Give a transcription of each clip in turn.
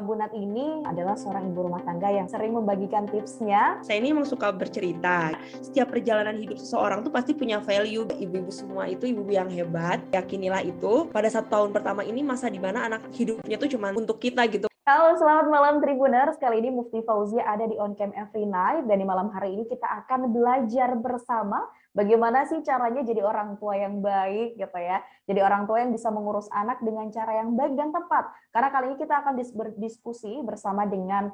Bunat ini adalah seorang ibu rumah tangga yang sering membagikan tipsnya. Saya ini emang suka bercerita. Setiap perjalanan hidup seseorang tuh pasti punya value. Ibu-ibu semua itu ibu-ibu yang hebat. Yakinilah itu. Pada 1 tahun pertama ini masa dimana anak hidupnya tuh cuma untuk kita gitu. Halo, selamat malam Tribuners. Kali ini Mufti Fauzia ada di On Cam Every Night. Dan di malam hari ini kita akan belajar bersama bagaimana sih caranya jadi orang tua yang baik gitu ya. Jadi orang tua yang bisa mengurus anak dengan cara yang baik dan tepat. Karena kali ini kita akan berdiskusi bersama dengan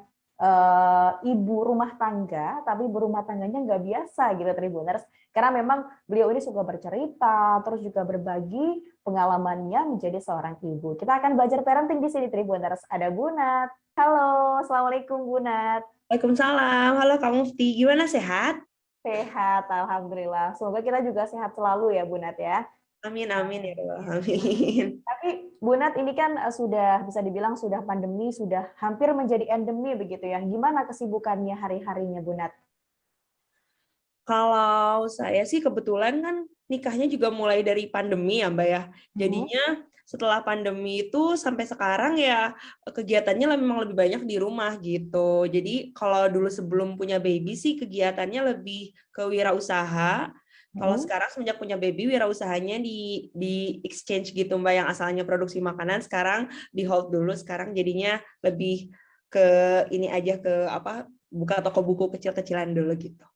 ibu rumah tangga, tapi ibu rumah tangganya nggak biasa gitu Tribuners. Karena memang beliau ini suka bercerita, terus juga berbagi pengalamannya menjadi seorang ibu. Kita akan belajar parenting di sini Tribuners. Ada Bunat. Halo, Assalamualaikum Bunat. Waalaikumsalam. Halo Kak Mufti, gimana sehat? Sehat, Alhamdulillah. Semoga kita juga sehat selalu ya Bunat ya. Amin, amin ya Allah. Amin. Tapi Bunat ini kan sudah bisa dibilang sudah pandemi, sudah hampir menjadi endemi begitu ya. Gimana kesibukannya hari-harinya Bunat? Kalau saya sih kebetulan kan nikahnya juga mulai dari pandemi ya Mbak ya. Jadinya setelah pandemi itu sampai sekarang ya kegiatannya memang lebih banyak di rumah gitu. Jadi kalau dulu sebelum punya baby sih kegiatannya lebih ke wirausaha. Kalau sekarang semenjak punya baby wirausahanya di exchange gitu Mbak, yang asalnya produksi makanan sekarang di hold dulu, sekarang jadinya lebih ke ini aja, ke apa, buka toko buku kecil-kecilan dulu gitu.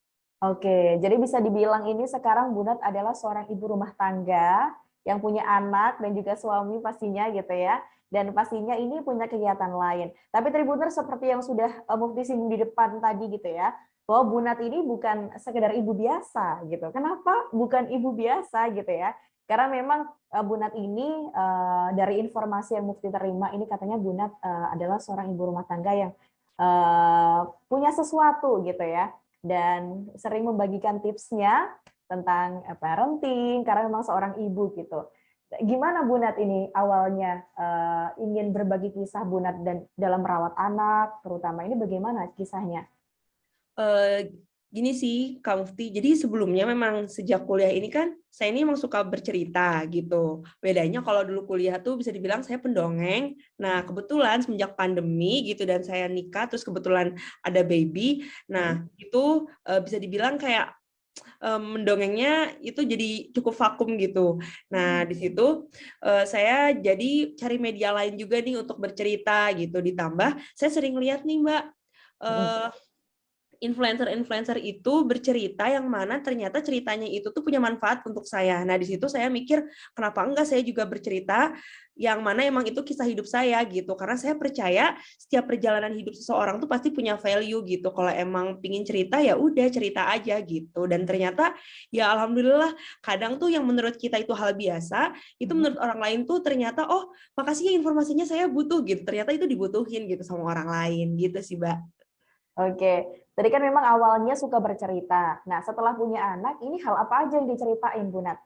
Oke, jadi bisa dibilang ini sekarang Bunat adalah seorang ibu rumah tangga yang punya anak dan juga suami pastinya gitu ya. Dan pastinya ini punya kegiatan lain. Tapi Tribuners seperti yang sudah Mufti singgung di depan tadi gitu ya, bahwa Bunat ini bukan sekedar ibu biasa gitu. Kenapa bukan ibu biasa gitu ya? Karena memang Bunat ini dari informasi yang Mufti terima ini katanya Bunat adalah seorang ibu rumah tangga yang punya sesuatu gitu ya dan sering membagikan tipsnya tentang parenting karena memang seorang ibu gitu. Gimana Bunat ini awalnya ingin berbagi kisah Bunat dan dalam merawat anak, terutama ini bagaimana kisahnya? Gini sih Kak Mufti, jadi sebelumnya memang sejak kuliah ini kan saya ini emang suka bercerita gitu. Bedanya kalau dulu kuliah tuh bisa dibilang saya pendongeng. Nah kebetulan semenjak pandemi gitu dan saya nikah terus kebetulan ada baby. Nah itu bisa dibilang kayak mendongengnya itu jadi cukup vakum gitu. Nah di situ saya jadi cari media lain juga nih untuk bercerita gitu. Ditambah saya sering lihat nih Mbak, influencer-influencer itu bercerita yang mana ternyata ceritanya itu tuh punya manfaat untuk saya. Nah, di situ saya mikir, kenapa enggak saya juga bercerita yang mana emang itu kisah hidup saya gitu. Karena saya percaya setiap perjalanan hidup seseorang tuh pasti punya value gitu. Kalau emang pingin cerita ya udah cerita aja gitu. Dan ternyata ya alhamdulillah kadang tuh yang menurut kita itu hal biasa, itu menurut orang lain tuh ternyata oh makasih ya informasinya saya butuh gitu. Ternyata itu dibutuhin gitu sama orang lain gitu sih, Mbak. Oke, tadi kan memang awalnya suka bercerita. Nah, setelah punya anak, ini hal apa aja yang diceritain, Bunat?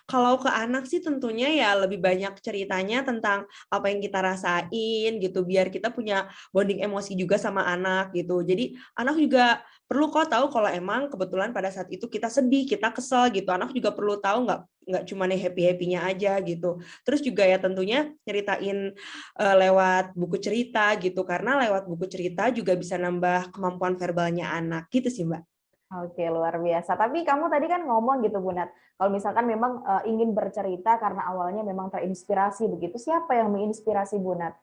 Kalau ke anak sih tentunya ya lebih banyak ceritanya tentang apa yang kita rasain gitu, biar kita punya bonding emosi juga sama anak gitu. Jadi anak juga perlu kok tahu kalau emang kebetulan pada saat itu kita sedih, kita kesel gitu. Anak juga perlu tahu nggak cuma nih happy-happy-nya aja gitu. Terus juga ya tentunya nyeritain lewat buku cerita gitu, karena lewat buku cerita juga bisa nambah kemampuan verbalnya anak gitu sih Mbak. Oke, luar biasa. Tapi kamu tadi kan ngomong gitu, Bunat. Kalau misalkan memang ingin bercerita karena awalnya memang terinspirasi begitu, siapa yang menginspirasi Bunat?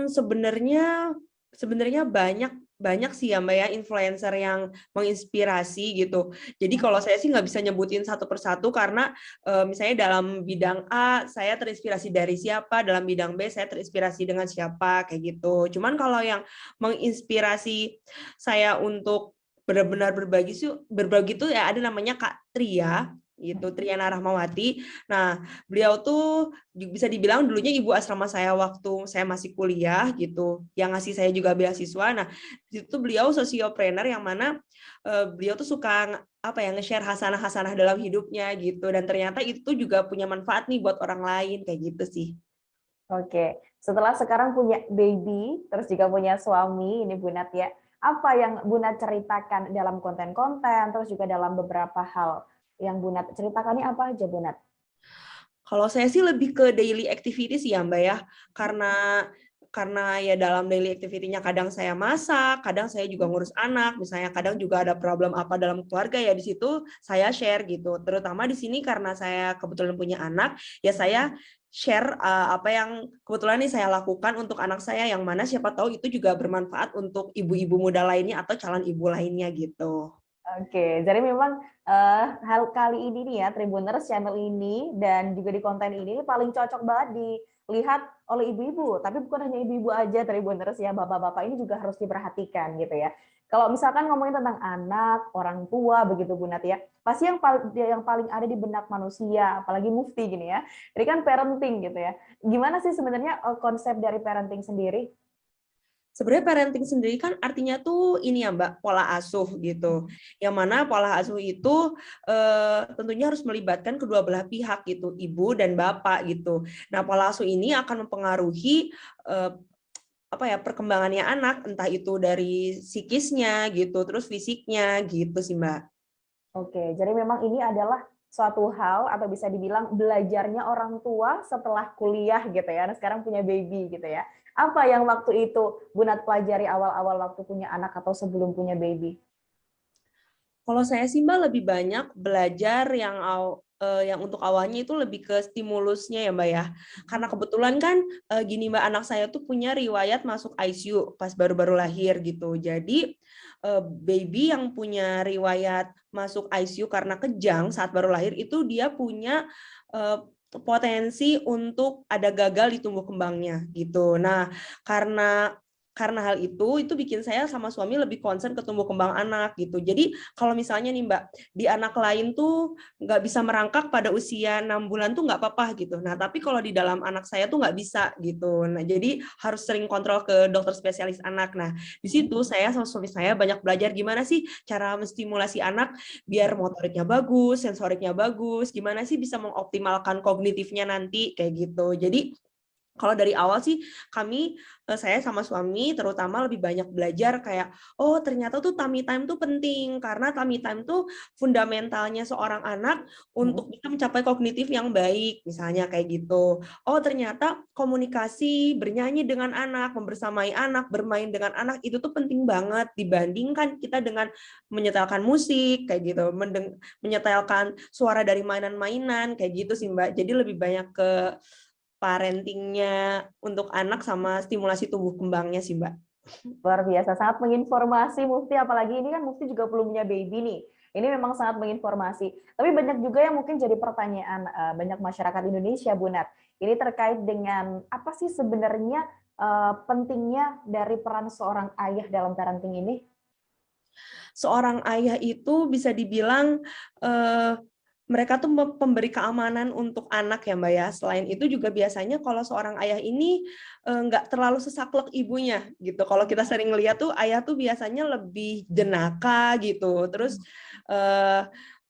Sebenarnya banyak sih ya Mbak ya influencer yang menginspirasi gitu. Jadi kalau saya sih nggak bisa nyebutin satu persatu karena misalnya dalam bidang A saya terinspirasi dari siapa, dalam bidang B saya terinspirasi dengan siapa kayak gitu. Cuman kalau yang menginspirasi saya untuk benar-benar berbagi tuh ya ada namanya Kak Tria gitu, Triana Rahmawati. Nah, beliau tuh bisa dibilang dulunya ibu asrama saya waktu saya masih kuliah gitu, yang ngasih saya juga beasiswa. Nah, itu beliau sosiopreneur yang mana beliau tuh suka apa ya nge-share hasanah-hasanah dalam hidupnya gitu, dan ternyata itu juga punya manfaat nih buat orang lain kayak gitu sih. Oke, setelah sekarang punya baby, terus juga punya suami, ini Bunat ya. Apa yang Bunat ceritakan dalam konten-konten, terus juga dalam beberapa hal yang Bunat ceritakan ini apa aja, Bunat? Kalau saya sih lebih ke daily activities ya Mbak ya, karena karena ya dalam daily activity-nya kadang saya masak, kadang saya juga ngurus anak, misalnya kadang juga ada problem apa dalam keluarga ya di situ saya share gitu. Terutama di sini karena saya kebetulan punya anak, ya saya share apa yang kebetulan nih saya lakukan untuk anak saya, yang mana siapa tahu itu juga bermanfaat untuk ibu-ibu muda lainnya atau calon ibu lainnya gitu. Oke, jadi memang hal kali ini nih ya, Tribuners channel ini dan juga di konten ini paling cocok banget dilihat oleh ibu-ibu. Tapi bukan hanya ibu-ibu aja Tribuners ya, bapak-bapak ini juga harus diperhatikan gitu ya. Kalau misalkan ngomongin tentang anak, orang tua begitu Bu Nat ya, pasti yang paling ada di benak manusia, apalagi mufti gini ya. Ini kan parenting gitu ya. Gimana sih sebenarnya konsep dari parenting sendiri? Sebenarnya parenting sendiri kan artinya tuh ini ya Mbak, pola asuh gitu. Yang mana pola asuh itu tentunya harus melibatkan kedua belah pihak gitu, ibu dan bapak gitu. Nah, pola asuh ini akan mempengaruhi apa ya, perkembangannya anak, entah itu dari psikisnya gitu, terus fisiknya gitu sih Mbak. Oke, jadi memang ini adalah suatu hal atau bisa dibilang belajarnya orang tua setelah kuliah gitu ya. Nah, sekarang punya baby gitu ya. Apa yang waktu itu Bu Nat pelajari awal-awal waktu punya anak atau sebelum punya baby? Kalau saya sih Mbak lebih banyak belajar yang untuk awalnya itu lebih ke stimulusnya ya Mbak ya. Karena kebetulan kan gini Mbak, anak saya tuh punya riwayat masuk ICU pas baru-baru lahir gitu. Jadi baby yang punya riwayat masuk ICU karena kejang saat baru lahir itu dia punya potensi untuk ada gagal di tumbuh kembangnya gitu. Nah, karena hal itu bikin saya sama suami lebih concern ke tumbuh kembang anak gitu. Jadi kalau misalnya nih Mbak, di anak lain tuh nggak bisa merangkak pada usia 6 bulan tuh nggak apa-apa gitu. Nah, tapi kalau di dalam anak saya tuh nggak bisa gitu. Nah, jadi harus sering kontrol ke dokter spesialis anak. Nah, di situ saya sama suami saya banyak belajar gimana sih cara menstimulasi anak biar motoriknya bagus, sensoriknya bagus, gimana sih bisa mengoptimalkan kognitifnya nanti kayak gitu. Jadi kalau dari awal sih saya sama suami terutama lebih banyak belajar kayak, oh ternyata tuh tummy time tuh penting, karena tummy time tuh fundamentalnya seorang anak untuk bisa mencapai kognitif yang baik, misalnya kayak gitu. Oh ternyata komunikasi, bernyanyi dengan anak, membersamai anak, bermain dengan anak, itu tuh penting banget dibandingkan kita dengan menyetelkan musik, kayak gitu, menyetelkan suara dari mainan-mainan, kayak gitu sih Mbak. Jadi lebih banyak ke parentingnya untuk anak sama stimulasi tumbuh kembangnya sih Mbak. Luar biasa, sangat menginformasi Mufti, apalagi ini kan Mufti juga belum punya baby nih. Ini memang sangat menginformasi. Tapi banyak juga yang mungkin jadi pertanyaan banyak masyarakat Indonesia, Bu Nat. Ini terkait dengan apa sih sebenarnya pentingnya dari peran seorang ayah dalam parenting ini? Seorang ayah itu bisa dibilang mereka tuh pemberi keamanan untuk anak ya Mbak ya. Selain itu juga biasanya kalau seorang ayah ini nggak terlalu sesaklek ibunya gitu. Kalau kita sering lihat tuh ayah tuh biasanya lebih jenaka gitu. Terus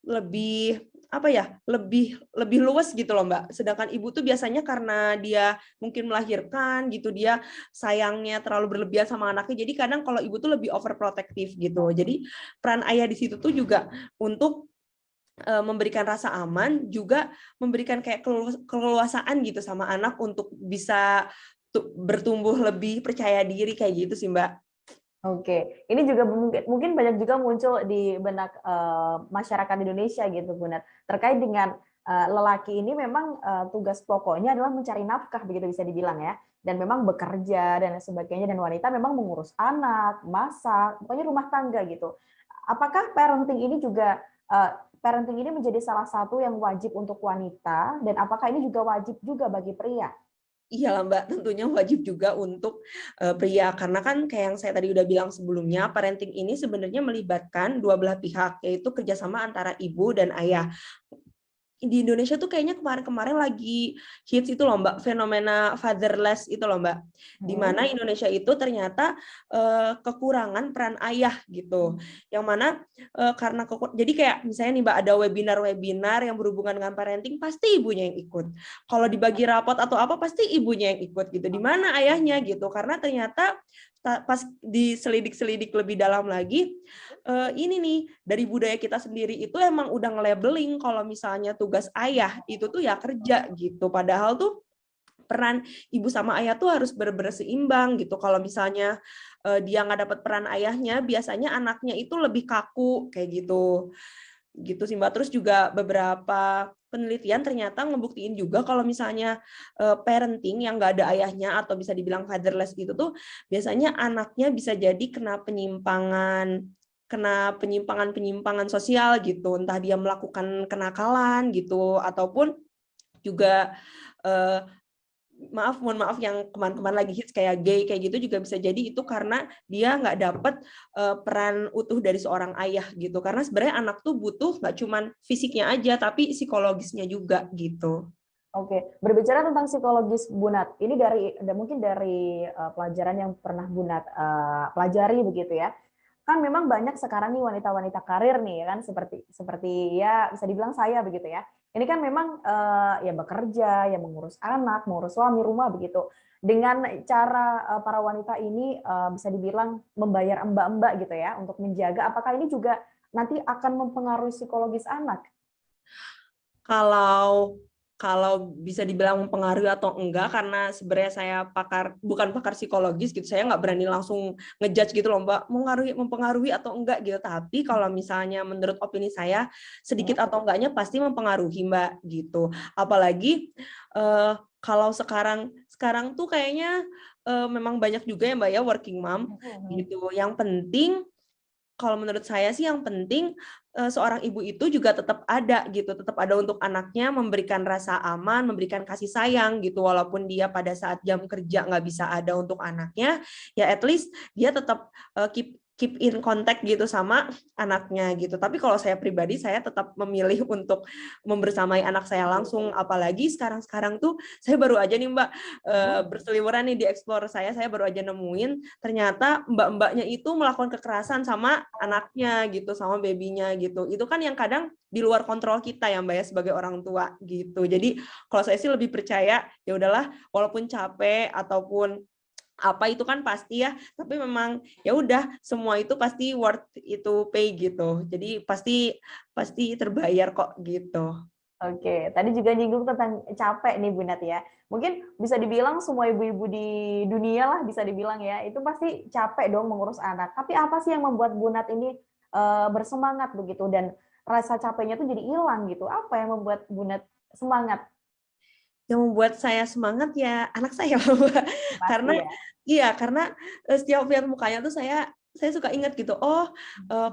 lebih apa ya, lebih luwes gitu loh Mbak. Sedangkan ibu tuh biasanya karena dia mungkin melahirkan gitu, dia sayangnya terlalu berlebihan sama anaknya. Jadi kadang kalau ibu tuh lebih overprotective gitu. Jadi peran ayah di situ tuh juga untuk memberikan rasa aman, juga memberikan kayak keleluasaan gitu sama anak untuk bisa bertumbuh lebih percaya diri kayak gitu sih Mbak. Oke, ini juga mungkin banyak juga muncul di benak masyarakat Indonesia gitu, Bu Nat. Terkait dengan lelaki ini memang tugas pokoknya adalah mencari nafkah, begitu bisa dibilang ya. Dan memang bekerja dan sebagainya, dan wanita memang mengurus anak, masak, pokoknya rumah tangga gitu. Apakah parenting ini juga parenting ini menjadi salah satu yang wajib untuk wanita, dan apakah ini juga wajib juga bagi pria? Iya lah Mbak, tentunya wajib juga untuk pria, karena kan kayak yang saya tadi udah bilang sebelumnya, parenting ini sebenarnya melibatkan dua belah pihak, yaitu kerjasama antara ibu dan ayah. Di Indonesia tuh kayaknya kemarin-kemarin lagi hits itu loh Mbak, fenomena fatherless itu loh Mbak. Di mana Indonesia itu ternyata kekurangan peran ayah gitu. Yang mana karena jadi kayak misalnya nih Mbak, ada webinar-webinar yang berhubungan dengan parenting, pasti ibunya yang ikut. Kalau dibagi rapot atau apa pasti ibunya yang ikut gitu. Di mana ayahnya gitu? Karena ternyata pas diselidik-selidik lebih dalam lagi, ini nih dari budaya kita sendiri itu emang udah nge-labeling kalau misalnya tugas ayah itu tuh ya kerja gitu. Padahal tuh peran ibu sama ayah tuh harus benar-benar seimbang gitu. Kalau misalnya dia nggak dapat peran ayahnya, biasanya anaknya itu lebih kaku kayak gitu. Gitu sih Mbak. Terus juga beberapa penelitian ternyata ngebuktiin juga kalau misalnya parenting yang nggak ada ayahnya atau bisa dibilang fatherless itu tuh biasanya anaknya bisa jadi kena penyimpangan sosial gitu, entah dia melakukan kenakalan gitu ataupun juga mohon maaf yang kemarin-kemarin lagi hits kayak gay kayak gitu juga bisa jadi itu karena dia nggak dapet peran utuh dari seorang ayah gitu, karena sebenarnya anak tuh butuh nggak cuman fisiknya aja tapi psikologisnya juga gitu. Oke, berbicara tentang psikologis Bunat, ini mungkin dari pelajaran yang pernah Bunat pelajari begitu ya. Kan memang banyak sekarang nih wanita-wanita karir nih kan, seperti seperti ya bisa dibilang saya begitu ya. Ini kan memang ya bekerja, ya mengurus anak, mengurus suami rumah begitu. Dengan cara para wanita ini bisa dibilang membayar mbak-mbak gitu ya untuk menjaga, apakah ini juga nanti akan mempengaruhi psikologis anak? Kalau kalau bisa dibilang mempengaruhi atau enggak, karena sebenarnya saya bukan pakar psikologis gitu, saya nggak berani langsung ngejudge gitu loh Mbak, mempengaruhi atau enggak gitu. Tapi kalau misalnya menurut opini saya, sedikit atau enggaknya pasti mempengaruhi Mbak gitu. Apalagi kalau sekarang tuh kayaknya memang banyak juga ya Mbak ya working mom gitu. Yang penting kalau menurut saya sih yang penting seorang ibu itu juga tetap ada gitu, tetap ada untuk anaknya, memberikan rasa aman, memberikan kasih sayang gitu, walaupun dia pada saat jam kerja nggak bisa ada untuk anaknya, ya at least dia tetap keep in contact gitu sama anaknya gitu. Tapi kalau saya pribadi, saya tetap memilih untuk membersamai anak saya langsung, apalagi sekarang tuh saya baru aja nih Mbak berseliweran nih di explore saya baru aja nemuin ternyata mbak-mbaknya itu melakukan kekerasan sama anaknya gitu, sama babynya gitu. Itu kan yang kadang di luar kontrol kita ya Mbak ya sebagai orang tua gitu. Jadi kalau saya sih lebih percaya ya udahlah, walaupun capek ataupun apa itu kan pasti ya, tapi memang ya udah semua itu pasti worth itu pay gitu. Jadi pasti terbayar kok gitu. Oke, tadi juga nyinggung tentang capek nih Bu Nat ya. Mungkin bisa dibilang semua ibu-ibu di dunia lah bisa dibilang ya, itu pasti capek dong mengurus anak. Tapi apa sih yang membuat Bu Nat ini bersemangat begitu dan rasa capeknya tuh jadi hilang gitu? Apa yang membuat Bu Nat semangat? Yang membuat saya semangat ya anak saya Mbak. Pasti Karena ya. iya, karena setiap lihat mukanya tuh saya suka ingat gitu, oh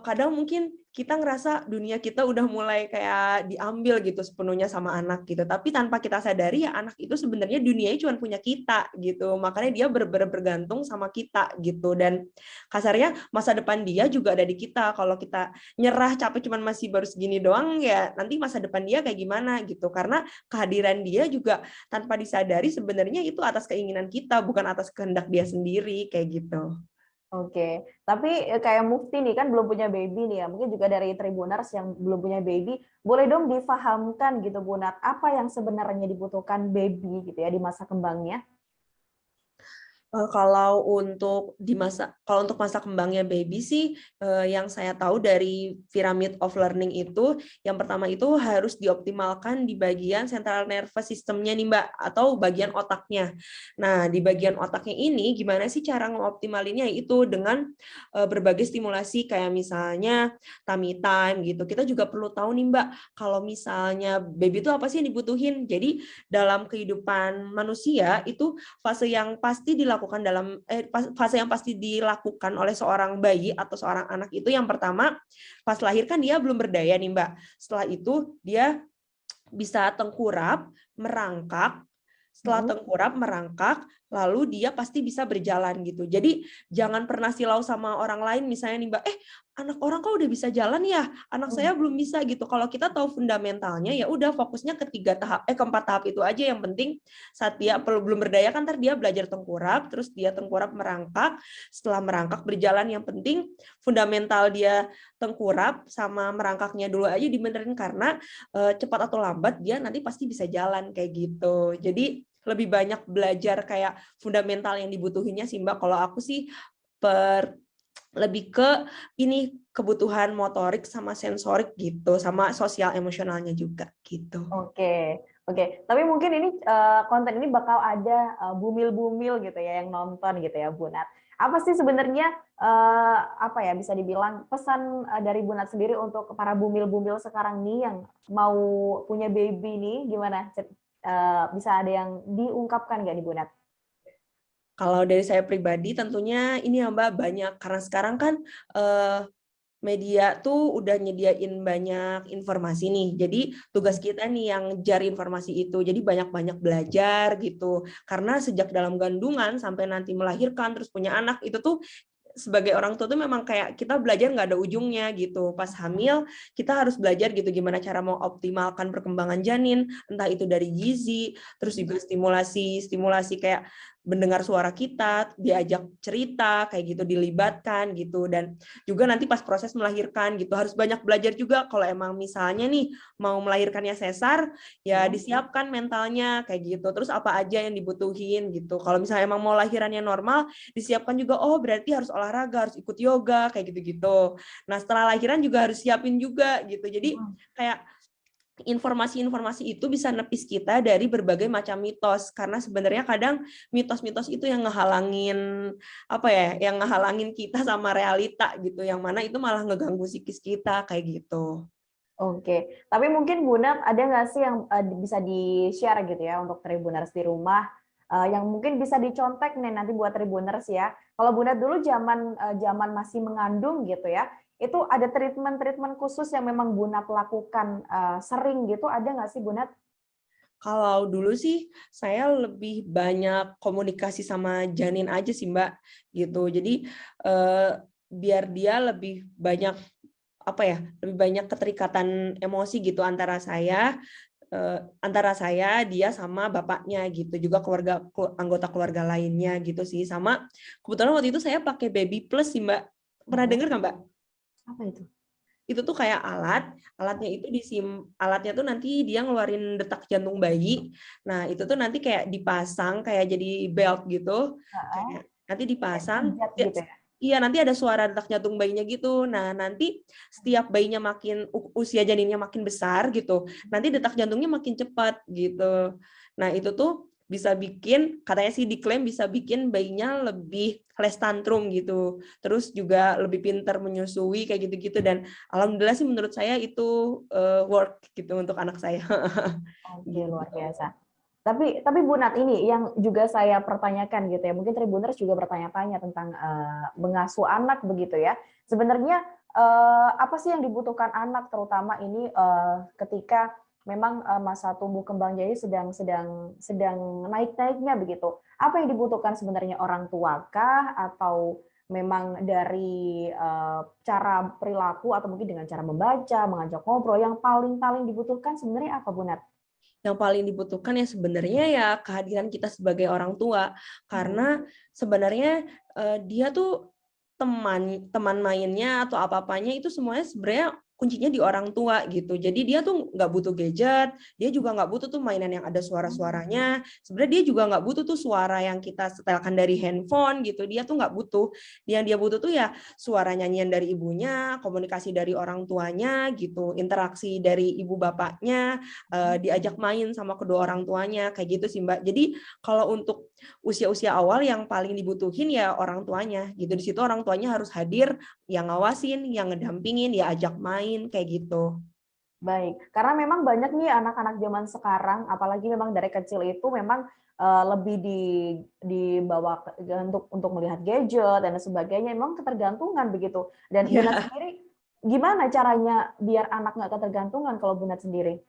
kadang mungkin kita ngerasa dunia kita udah mulai kayak diambil gitu sepenuhnya sama anak gitu, tapi tanpa kita sadari ya anak itu sebenarnya dunianya cuma punya kita gitu, makanya dia bergantung sama kita gitu, dan kasarnya masa depan dia juga ada di kita. Kalau kita nyerah capek cuman masih baru segini doang ya nanti masa depan dia kayak gimana gitu, karena kehadiran dia juga tanpa disadari sebenarnya itu atas keinginan kita, bukan atas kehendak dia sendiri kayak gitu. Oke, tapi kayak Mufti nih kan belum punya baby nih ya, mungkin juga dari Tribuners yang belum punya baby, boleh dong difahamkan gitu Bu Nat, apa yang sebenarnya dibutuhkan baby gitu ya di masa kembangnya? Kalau untuk masa kembangnya baby sih yang saya tahu dari Pyramid of Learning itu yang pertama itu harus dioptimalkan di bagian central nervous system-nya nih Mbak, atau bagian otaknya. Nah, di bagian otaknya ini gimana sih cara ngoptimalinnya, itu dengan berbagai stimulasi kayak misalnya tummy time gitu. Kita juga perlu tahu nih Mbak, kalau misalnya baby itu apa sih yang dibutuhin. Jadi dalam kehidupan manusia itu fase yang pasti dilakukan oleh seorang bayi atau seorang anak itu yang pertama pas lahir kan dia belum berdaya nih Mbak. Setelah itu dia bisa tengkurap, merangkak. Setelah tengkurap, merangkak, lalu dia pasti bisa berjalan gitu. Jadi jangan pernah silau sama orang lain misalnya nih Mbak, anak orang kok udah bisa jalan ya, anak saya belum bisa gitu. Kalau kita tahu fundamentalnya ya udah fokusnya keempat tahap itu aja. Yang penting saat dia belum berdaya kan ntar dia belajar tengkurap, terus dia tengkurap merangkak, setelah merangkak berjalan. Yang penting fundamental dia tengkurap sama merangkaknya dulu aja dibenerin, karena cepat atau lambat dia nanti pasti bisa jalan kayak gitu. Jadi lebih banyak belajar kayak fundamental yang dibutuhinnya sih Mbak. Kalau aku sih lebih ke ini kebutuhan motorik sama sensorik gitu, sama sosial emosionalnya juga gitu. Oke, Oke, tapi mungkin ini konten ini bakal ada bumil-bumil gitu ya yang nonton gitu ya, Bu Nat. Apa sih sebenarnya apa ya bisa dibilang pesan dari Bu Nat sendiri untuk para bumil-bumil sekarang nih yang mau punya baby nih, gimana? Bisa ada yang diungkapkan nggak nih Bu Nat? Kalau dari saya pribadi tentunya ini ya Mbak banyak karena sekarang kan media tuh udah nyediain banyak informasi nih. Jadi tugas kita nih yang cari informasi itu. Jadi banyak-banyak belajar gitu. Karena sejak dalam kandungan sampai nanti melahirkan terus punya anak itu tuh sebagai orang tua tuh memang kayak kita belajar nggak ada ujungnya gitu. Pas hamil kita harus belajar gitu gimana cara mau optimalkan perkembangan janin, entah itu dari gizi, terus juga stimulasi kayak mendengar suara kita, diajak cerita kayak gitu, dilibatkan gitu, dan juga nanti pas proses melahirkan gitu harus banyak belajar juga. Kalau emang misalnya nih mau melahirkannya sesar ya disiapkan mentalnya kayak gitu, terus apa aja yang dibutuhin gitu. Kalau misalnya emang mau lahirannya normal disiapkan juga, oh berarti harus olahraga, harus ikut yoga kayak gitu-gitu. Nah setelah lahiran juga harus siapin juga gitu. Jadi kayak informasi-informasi itu bisa nepis kita dari berbagai macam mitos, karena sebenarnya kadang mitos-mitos itu yang ngehalangin apa ya, yang ngehalangin kita sama realita gitu, yang mana itu malah ngeganggu psikis kita kayak gitu. Oke, tapi mungkin Bu Nat ada nggak sih yang bisa di-share gitu ya untuk Tribuners di rumah yang mungkin bisa dicontek nih nanti buat Tribuners ya. Kalau Bu Nat dulu zaman masih mengandung gitu ya, itu ada treatment-treatment khusus yang memang Bu Nat lakukan sering gitu, ada nggak sih Bu Nat? Kalau dulu sih saya lebih banyak komunikasi sama janin aja sih Mbak gitu. Jadi biar dia lebih banyak apa ya, lebih banyak keterikatan emosi gitu antara saya, dia sama bapaknya gitu, juga anggota keluarga lainnya gitu sih. Sama kebetulan waktu itu saya pakai Baby Plus sih Mbak. Pernah dengar nggak Mbak? Apa itu? Itu tuh kayak alatnya itu alatnya tuh nanti dia ngeluarin detak jantung bayi. Nah itu tuh nanti kayak dipasang kayak jadi belt gitu, kayak nanti dipasang. Pijat gitu ya? Iya, nanti ada suara detak jantung bayinya gitu. Nah, nanti setiap bayinya makin usia janinnya makin besar gitu, nanti detak jantungnya makin cepat gitu. Nah, itu tuh bisa bikin, katanya sih diklaim bisa bikin bayinya lebih less tantrum gitu. Terus juga lebih pintar menyusui kayak gitu-gitu, dan alhamdulillah sih menurut saya itu work gitu untuk anak saya. Oke, luar Gitu. biasa. Tapi Bu Nat ini yang juga saya pertanyakan gitu ya, mungkin Tribuners juga bertanya-tanya tentang mengasuh anak begitu ya. Sebenarnya apa sih yang dibutuhkan anak terutama ini ketika memang masa tumbuh kembang jadi sedang naik-naiknya begitu. Apa yang dibutuhkan sebenarnya orang tua kah atau memang dari cara perilaku atau mungkin dengan cara membaca, mengajak ngobrol yang paling dibutuhkan sebenarnya apa Bu Nat? Yang paling dibutuhkan ya sebenarnya ya kehadiran kita sebagai orang tua, karena sebenarnya dia tuh teman mainnya atau apa-apanya itu semuanya sebenarnya kuncinya di orang tua gitu. Jadi dia tuh nggak butuh gadget, dia juga nggak butuh tuh mainan yang ada suara-suaranya. Sebenarnya dia juga nggak butuh tuh suara yang kita setelkan dari handphone gitu. Dia tuh nggak butuh. Yang dia butuh tuh ya suara nyanyian dari ibunya, komunikasi dari orang tuanya gitu, interaksi dari ibu bapaknya, diajak main sama kedua orang tuanya kayak gitu sih Mbak. Jadi kalau untuk usia-usia awal yang paling dibutuhin ya orang tuanya gitu. Di situ orang tuanya harus hadir, yang ngawasin, yang ngedampingin, ya ajak main kayak gitu. Baik, karena memang banyak nih anak-anak zaman sekarang, apalagi memang dari kecil itu memang lebih dibawa untuk melihat gadget dan sebagainya, memang ketergantungan begitu. Dan Bunat Ya. sendiri, gimana caranya biar anak nggak ketergantungan kalau Bunat sendiri?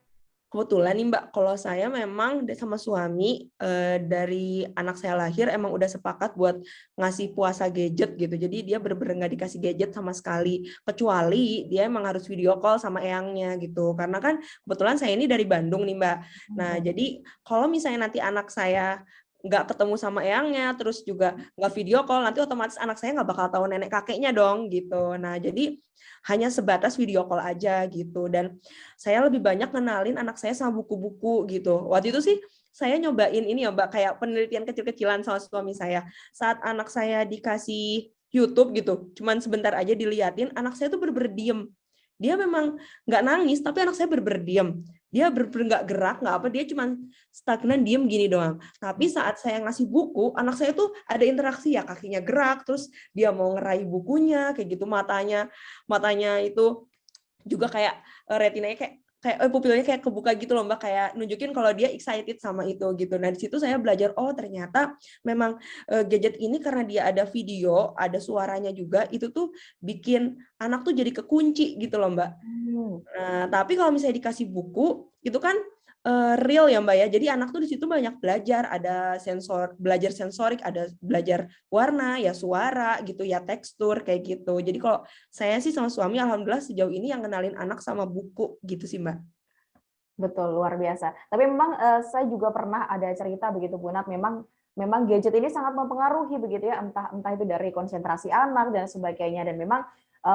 Kebetulan nih Mbak, kalau saya memang sama suami dari anak saya lahir emang udah sepakat buat ngasih puasa gadget gitu. Jadi dia bener-bener nggak dikasih gadget sama sekali. Kecuali dia emang harus video call sama eyangnya gitu. Karena kan kebetulan saya ini dari Bandung nih Mbak. Nah jadi kalau misalnya nanti anak saya nggak ketemu sama eyangnya, terus juga nggak video call, nanti otomatis anak saya nggak bakal tahu nenek kakeknya dong gitu. Nah jadi hanya sebatas video call aja gitu. Dan saya lebih banyak kenalin anak saya sama buku-buku gitu. Waktu itu sih saya nyobain ini ya Mbak, kayak penelitian kecil-kecilan sama suami saya. Saat anak saya dikasih YouTube gitu, cuman sebentar aja diliatin, anak saya tuh bener-bener diem. Dia memang nggak nangis, tapi anak saya bener-bener diem. dia bener-bener nggak gerak, nggak apa, dia cuma stagnan, diem gini doang. Tapi saat saya ngasih buku, anak saya tuh ada interaksi ya, kakinya gerak, terus dia mau ngeraih bukunya, kayak gitu, matanya itu juga kayak retinanya kayak pupilnya kayak kebuka gitu loh Mbak, kayak nunjukin kalau dia excited sama itu gitu. Nah di situ saya belajar, oh ternyata memang gadget ini karena dia ada video, ada suaranya juga, itu tuh bikin anak tuh jadi kekunci gitu loh Mbak. Nah, tapi kalau misalnya dikasih buku, itu kan real ya Mbak ya. Jadi anak tuh di situ banyak belajar, ada belajar sensorik, ada belajar warna, ya suara gitu, ya tekstur kayak gitu. Jadi kalau saya sih sama suami alhamdulillah sejauh ini yang kenalin anak sama buku gitu sih Mbak. Betul, luar biasa. Tapi memang saya juga pernah ada cerita begitu Bu Nat, memang gadget ini sangat mempengaruhi begitu ya, entah itu dari konsentrasi anak dan sebagainya. Dan memang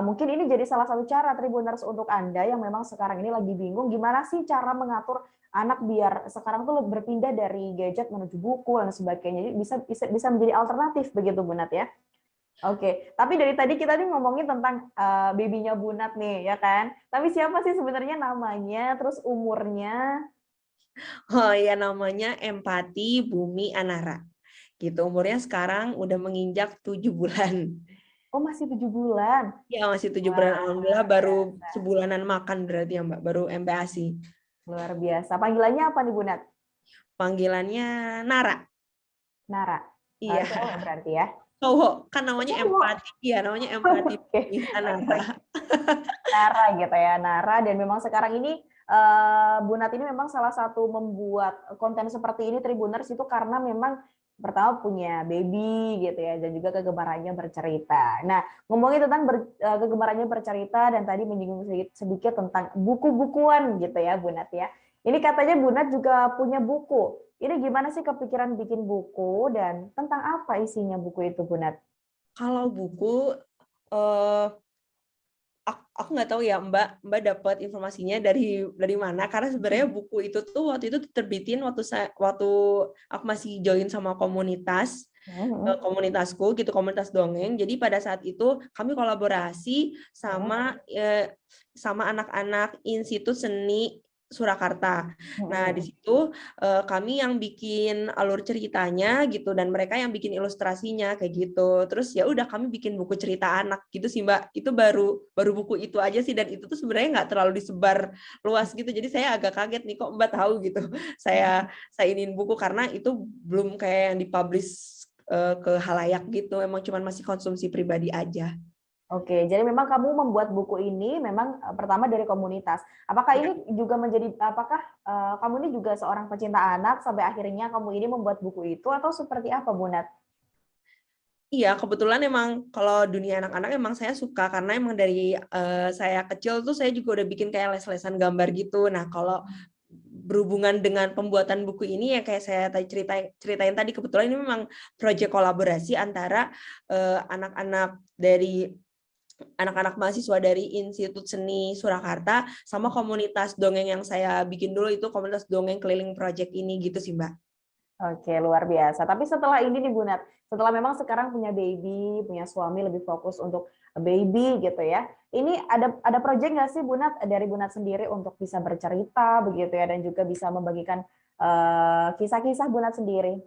mungkin ini jadi salah satu cara Tribuners untuk Anda yang memang sekarang ini lagi bingung gimana sih cara mengatur anak biar sekarang tuh berpindah dari gadget menuju buku dan sebagainya. Jadi bisa menjadi alternatif begitu Bu Nat ya. Oke, tapi dari tadi kita nih ngomongin tentang babynya Bunat nih, ya kan? Tapi siapa sih sebenarnya namanya, terus umurnya? Oh ya, namanya Empati Bumi Anara. Gitu. Umurnya sekarang udah menginjak 7 bulan. Oh, masih 7 bulan. Ya, masih 7 bulan. Wah, Alhamdulillah baru sebulanan makan berarti ya Mbak, baru MBASI. luar biasa. Panggilannya apa nih Bunat? Panggilannya Nara. Nara. Iya. Cowok ya berarti ya? Cowok, kan namanya Cowok. Empati. Iya, namanya Empati Oke. Bumi Anara. Nara gitu ya, Nara. Dan memang sekarang ini Bunat ini memang salah satu membuat konten seperti ini Tribuners itu karena memang pertama punya baby gitu ya, dan juga kegemarannya bercerita. Nah, ngomongin tentang kegemarannya bercerita dan tadi menyinggung sedikit tentang buku-bukuan gitu ya Bunat ya. Ini katanya Bunat juga punya buku. Ini gimana sih kepikiran bikin buku dan tentang apa isinya buku itu Bunat? Kalau buku, aku nggak tahu ya Mbak dapat informasinya dari mana, karena sebenarnya buku itu tuh waktu itu diterbitin waktu aku masih join sama komunitasku gitu, komunitas dongeng. Jadi pada saat itu kami kolaborasi sama anak-anak Institut Seni Surakarta. Nah, di situ kami yang bikin alur ceritanya gitu, dan mereka yang bikin ilustrasinya kayak gitu. Terus ya udah kami bikin buku cerita anak gitu sih Mbak. Itu baru buku itu aja sih, dan itu tuh sebenarnya nggak terlalu disebar luas gitu. Jadi saya agak kaget nih kok Mbak tahu gitu. Saya iniin buku karena itu belum kayak yang dipublish ke halayak gitu. Emang cuman masih konsumsi pribadi aja. Oke, jadi memang kamu membuat buku ini memang pertama dari komunitas. Apakah ini juga apakah kamu ini juga seorang pecinta anak sampai akhirnya kamu ini membuat buku itu atau seperti apa, Bu Nat? Iya, kebetulan emang kalau dunia anak-anak emang saya suka, karena emang dari saya kecil tuh saya juga udah bikin kayak les-lesan gambar gitu. Nah, kalau berhubungan dengan pembuatan buku ini ya kayak saya tadi ceritain tadi, kebetulan ini memang proyek kolaborasi antara anak-anak mahasiswa dari Institut Seni Surakarta sama komunitas dongeng yang saya bikin dulu, itu komunitas dongeng keliling project ini gitu sih Mbak. Oke, luar biasa. Tapi setelah ini nih, Bu Nat, setelah memang sekarang punya baby, punya suami lebih fokus untuk baby gitu ya. Ini ada proyek nggak sih Bu Nat dari Bu Nat sendiri untuk bisa bercerita begitu ya, dan juga bisa membagikan kisah-kisah Bu Nat sendiri?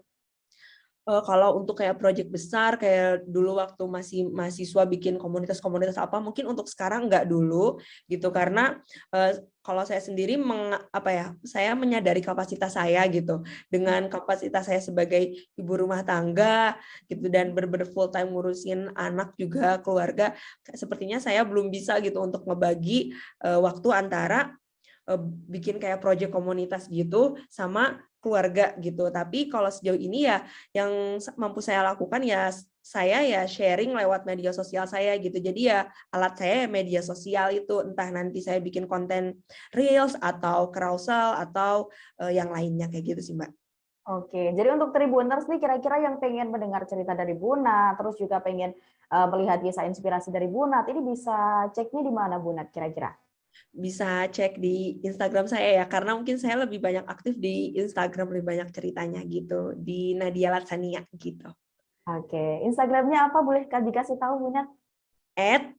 Kalau untuk kayak project besar kayak dulu waktu masih mahasiswa bikin komunitas-komunitas apa, mungkin untuk sekarang nggak dulu gitu, karena kalau saya sendiri saya menyadari kapasitas saya gitu, dengan kapasitas saya sebagai ibu rumah tangga gitu, dan bener-bener full time ngurusin anak juga keluarga, sepertinya saya belum bisa gitu untuk ngebagi waktu antara bikin kayak project komunitas gitu sama keluarga gitu. Tapi kalau sejauh ini ya yang mampu saya lakukan ya saya ya sharing lewat media sosial saya gitu. Jadi ya alat saya media sosial itu, entah nanti saya bikin konten reels atau carousel atau yang lainnya kayak gitu sih Mbak. Oke, jadi untuk Tribuners nih kira-kira yang pengen mendengar cerita dari Bu Nat, terus juga pengen melihat kisah inspirasi dari Bu Nat, ini bisa ceknya di mana Bu Nat kira-kira? Bisa cek di Instagram saya ya, karena mungkin saya lebih banyak aktif di Instagram, lebih banyak ceritanya gitu, di Nadia Latsania gitu. Oke, Instagramnya apa? Boleh dikasih tahu Bu Nat?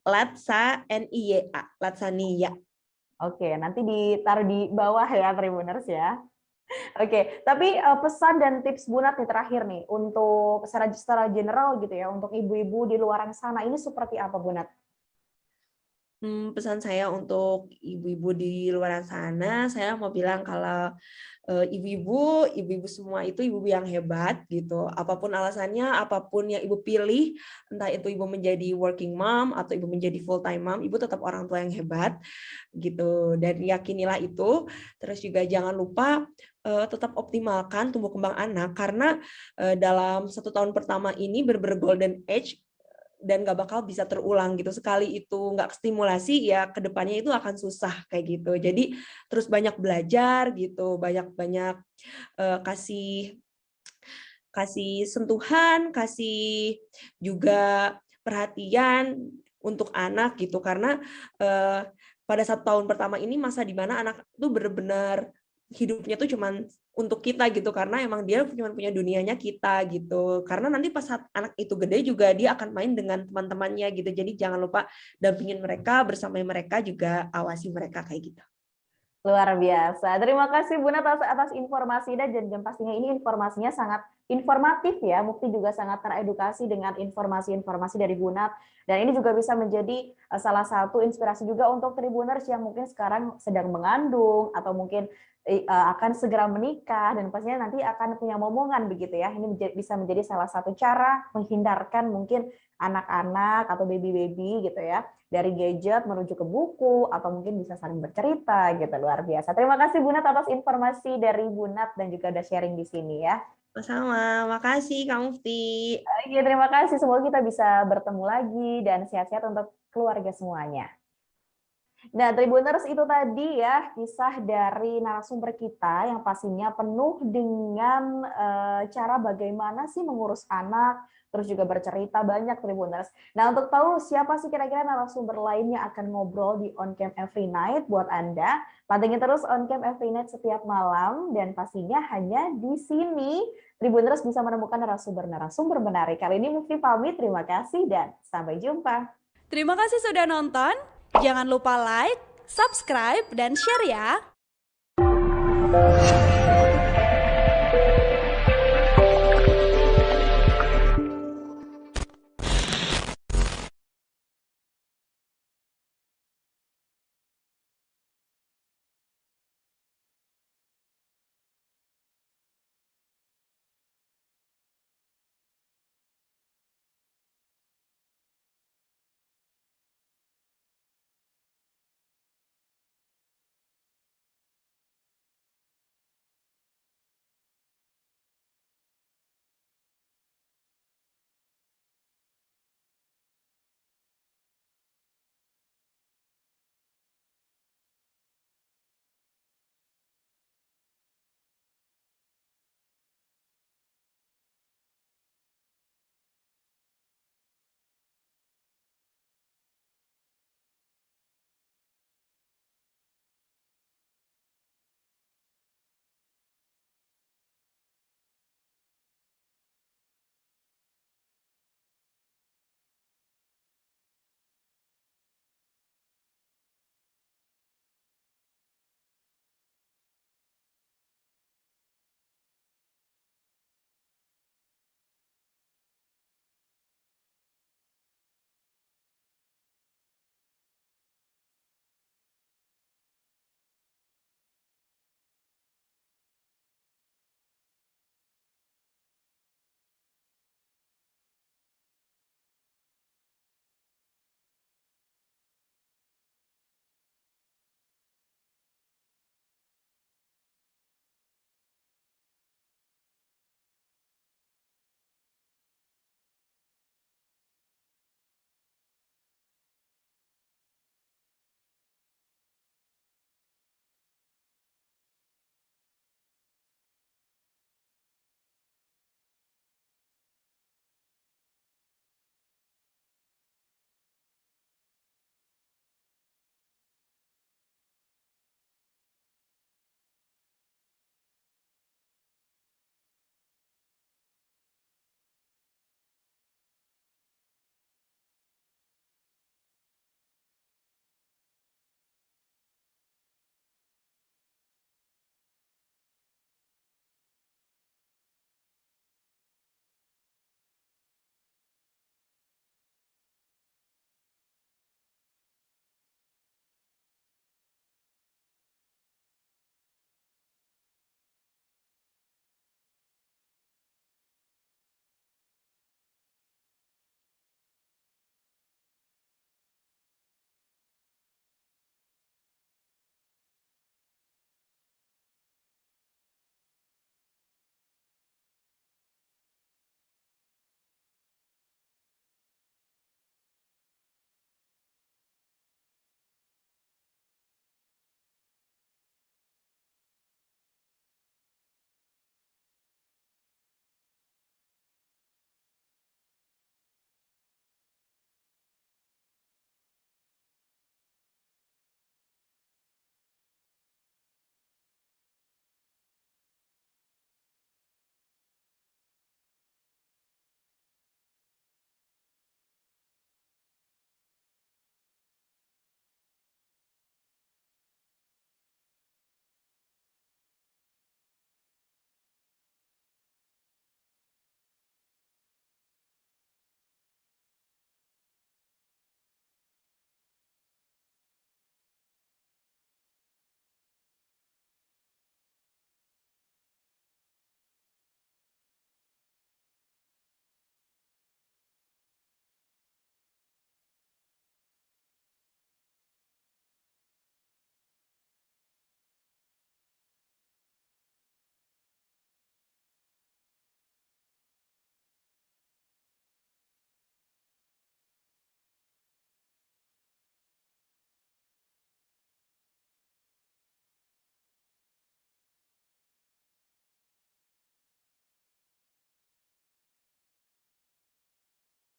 @latsania, Latsania. Oke, nanti ditaruh di bawah ya Tribuners ya. Oke, tapi pesan dan tips Bunat nih terakhir nih untuk secara general gitu ya untuk ibu-ibu di luaran sana ini seperti apa Bunat? Pesan saya untuk ibu-ibu di luar sana, saya mau bilang kalau ibu-ibu semua itu ibu-ibu yang hebat gitu. Apapun alasannya, apapun yang ibu pilih, entah itu ibu menjadi working mom atau ibu menjadi full time mom, ibu tetap orang tua yang hebat gitu. Dan yakinilah itu. Terus juga jangan lupa tetap optimalkan tumbuh kembang anak karena dalam 1 tahun pertama ini benar-benar golden age dan nggak bakal bisa terulang gitu. Sekali itu nggak stimulasi ya kedepannya itu akan susah kayak gitu. Jadi terus banyak belajar gitu, banyak kasih sentuhan, kasih juga perhatian untuk anak gitu karena pada 1 tahun pertama ini masa di mana anak tuh benar-benar hidupnya tuh cuman untuk kita gitu karena emang dia cuma punya dunianya kita gitu karena nanti pas saat anak itu gede juga dia akan main dengan teman-temannya gitu jadi jangan lupa dampingin mereka bersama mereka juga awasi mereka kayak gitu. Luar biasa. Terima kasih Buna atas informasi dan pastinya ini informasinya sangat informatif ya. Mufti juga sangat teredukasi dengan informasi-informasi dari Bunat. Dan ini juga bisa menjadi salah satu inspirasi juga untuk Tribuners yang mungkin sekarang sedang mengandung atau mungkin akan segera menikah dan pastinya nanti akan punya momongan begitu ya. Ini bisa menjadi salah satu cara menghindarkan mungkin anak-anak atau baby-baby gitu ya dari gadget menuju ke buku atau mungkin bisa saling bercerita gitu. Luar biasa. Terima kasih Bunat atas informasi dari Bunat dan juga udah sharing di sini ya. Sama, makasih Kak Mufti. Oke, terima kasih. Semoga kita bisa bertemu lagi dan sehat-sehat untuk keluarga semuanya. Nah, Tribuners itu tadi ya kisah dari narasumber kita yang pastinya penuh dengan cara bagaimana sih mengurus anak, terus juga bercerita banyak Tribuners. Nah, untuk tahu siapa sih kira-kira narasumber lainnya akan ngobrol di On Cam Every Night buat Anda, pantengin terus On Cam Every Night setiap malam dan pastinya hanya di sini Tribuners bisa menemukan narasumber-narasumber menarik. Kali ini Mufti pamit, terima kasih dan sampai jumpa. Terima kasih sudah nonton. Jangan lupa like, subscribe, dan share ya.